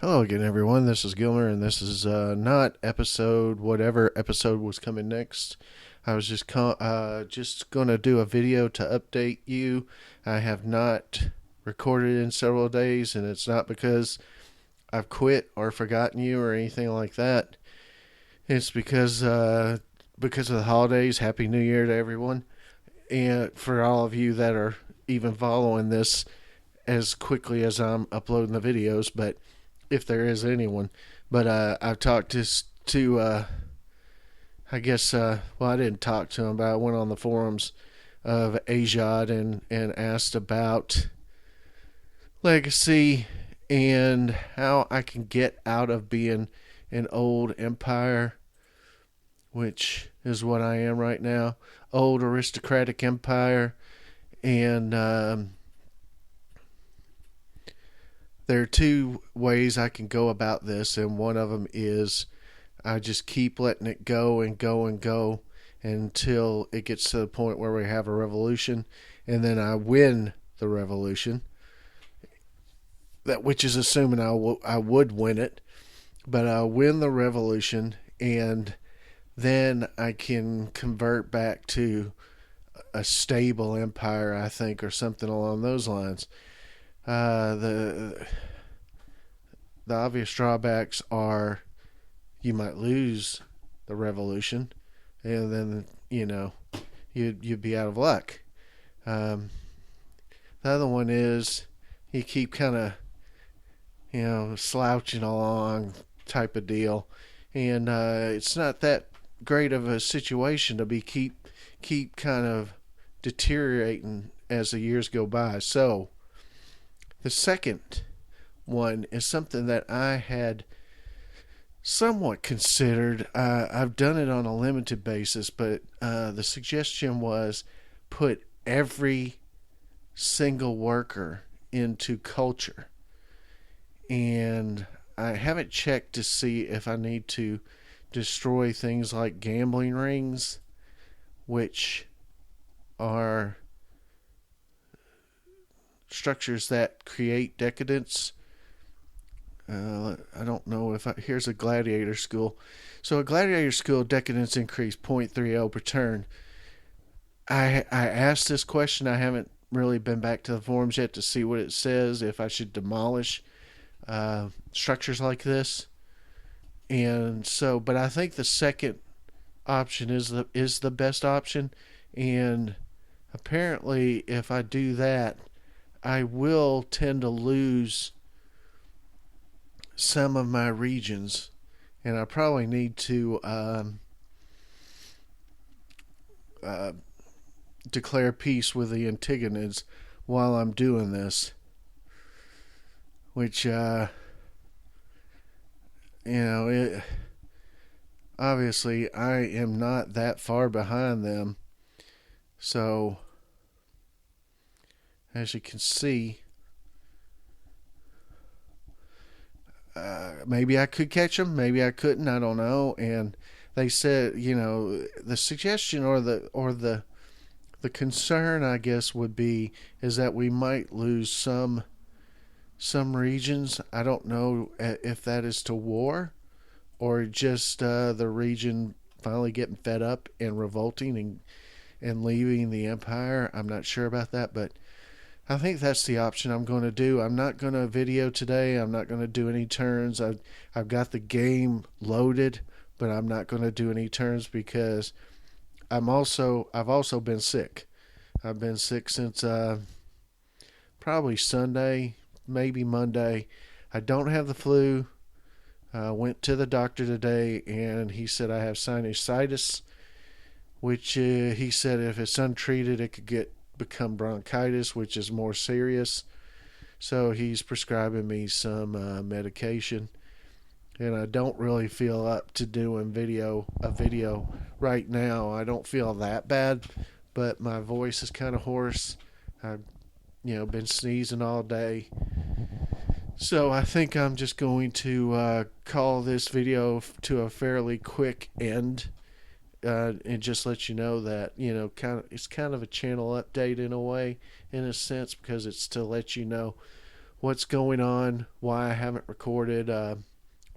Hello again, everyone. This is Gilmer, and this is not episode whatever episode was coming next. I was just gonna do a video to update you. I have not recorded in several days, and it's not because I've quit or forgotten you or anything like that. It's because of the holidays. Happy New Year to everyone, and for all of you that are even following this as quickly as I'm uploading the videos, but if there is anyone. But I've talked to I guess well, I didn't talk to him, but I went on the forums of Ajad and asked about legacy and how I can get out of being an old empire, which is what I am right now, old aristocratic empire, and there are two ways I can go about this, and one of them is I just keep letting it go and go and go until it gets to the point where we have a revolution, and then I win the revolution. That which is assuming I would win it, but I'll win the revolution, and then I can convert back to a stable empire, I think, or something along those lines. The obvious drawbacks are you might lose the revolution, and then you'd be out of luck. Um, the other one is you keep kind of slouching along type of deal, and it's not that great of a situation to be keep kind of deteriorating as the years go by. So the second one is something that I had somewhat considered. I've done it on a limited basis, but the suggestion was put every single worker into culture. And I haven't checked to see if I need to destroy things like gambling rings, which are structures that create decadence. I don't know if here's a gladiator school. So a gladiator school decadence increase 0.30 per turn. I asked this question. I haven't really been back to the forums yet to see what it says, if I should demolish structures like this. And so, but I think the second option is the best option. And apparently, if I do that, I will tend to lose some of my regions, and I probably need to uh, declare peace with the Antigonids while I'm doing this, which obviously I am not that far behind them. So as you can see, maybe I could catch them, maybe I couldn't. I don't know. And they said, the suggestion or the concern, I guess, would be is that we might lose some regions. I don't know if that is to war or just the region finally getting fed up and revolting and leaving the empire. I'm not sure about that, but I think that's the option I'm going to do. I'm not going to video today. I'm not going to do any turns. I've got the game loaded, but I'm not going to do any turns because I've also been sick. I've been sick since probably Sunday, maybe Monday. I don't have the flu. I went to the doctor today, and he said I have sinusitis, which he said if it's untreated, it could become bronchitis, which is more serious. So he's prescribing me some medication, and I don't really feel up to doing a video right now. I don't feel that bad, but my voice is kind of hoarse. I've been sneezing all day. So I think I'm just going to call this video to a fairly quick end, and just let you know that it's kind of a channel update in a way, in a sense, because it's to let you know what's going on, why I haven't recorded,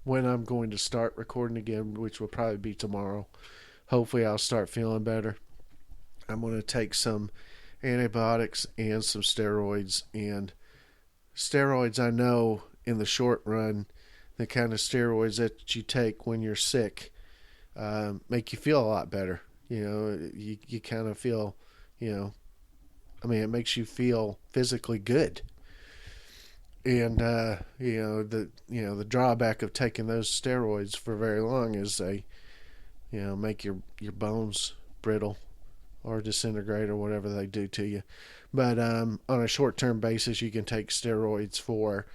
when I'm going to start recording again, which will probably be tomorrow. Hopefully, I'll start feeling better. I'm going to take some antibiotics and some steroids. And steroids, I know in the short run, the kind of steroids that you take when you're sick make you feel a lot better. You kind of feel, it makes you feel physically good. And the drawback of taking those steroids for very long is they make your bones brittle or disintegrate or whatever they do to you. But on a short-term basis, you can take steroids for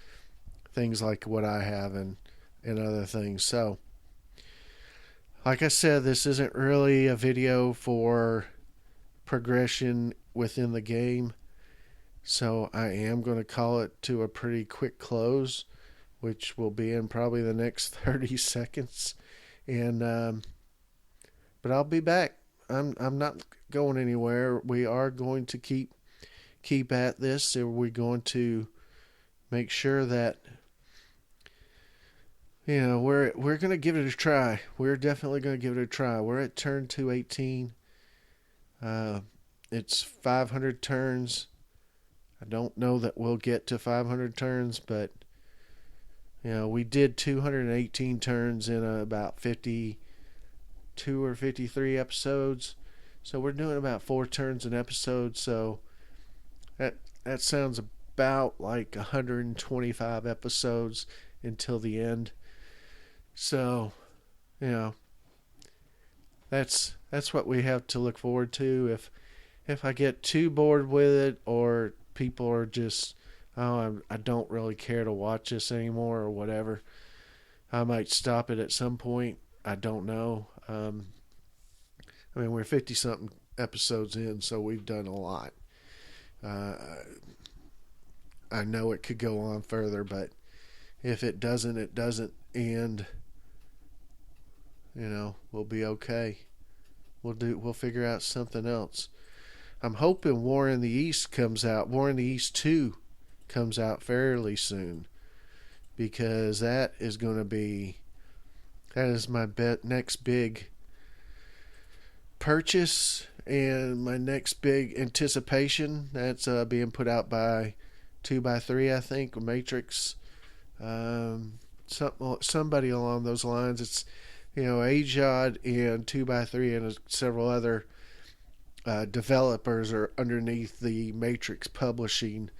things like what I have and other things. So, like I said, this isn't really a video for progression within the game. So I am going to call it to a pretty quick close, which will be in probably the next 30 seconds. And but I'll be back. I'm not going anywhere. We are going to keep at this. And we're going to make sure that we're going to give it a try. We're definitely going to give it a try. We're at turn 218. It's 500 turns. I don't know that we'll get to 500 turns, but we did 218 turns in about 52 or 53 episodes. So we're doing about 4 turns an episode. So that sounds about like 125 episodes until the end. So, that's what we have to look forward to. If I get too bored with it, or people are just, I don't really care to watch this anymore or whatever, I might stop it at some point. I don't know. We're 50 something episodes in, so we've done a lot. I know it could go on further, but if it doesn't, it doesn't. And we'll be okay. We'll figure out something else. I'm hoping War in the East comes out. War in the East 2 comes out fairly soon, because that is my next big purchase and my next big anticipation. That's being put out by 2x3, I think, or Matrix. Somebody along those lines. It's Ajod and 2x3 and several other developers are underneath the Matrix Publishing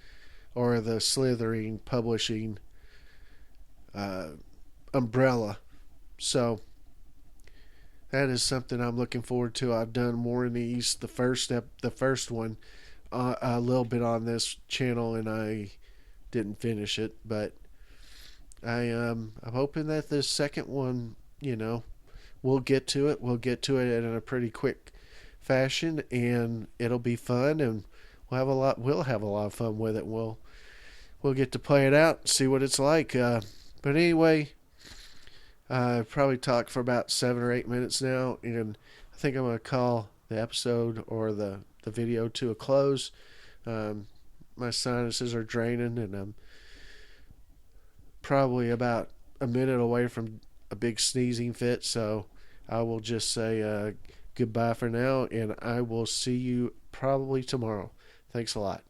or the Slithering Publishing umbrella. So that is something I'm looking forward to. I've done War in the East, the first one, a little bit on this channel, and I didn't finish it, but I'm hoping that this second one, we'll get to it. We'll get to it in a pretty quick fashion, and it'll be fun, and we'll have a lot of fun with it. We'll get to play it out, see what it's like. But anyway, I've probably talked for about 7 or 8 minutes now, and I think I'm going to call the episode or the video to a close. My sinuses are draining, and I'm probably about a minute away from a big sneezing fit, so I will just say goodbye for now, and I will see you probably tomorrow. Thanks a lot.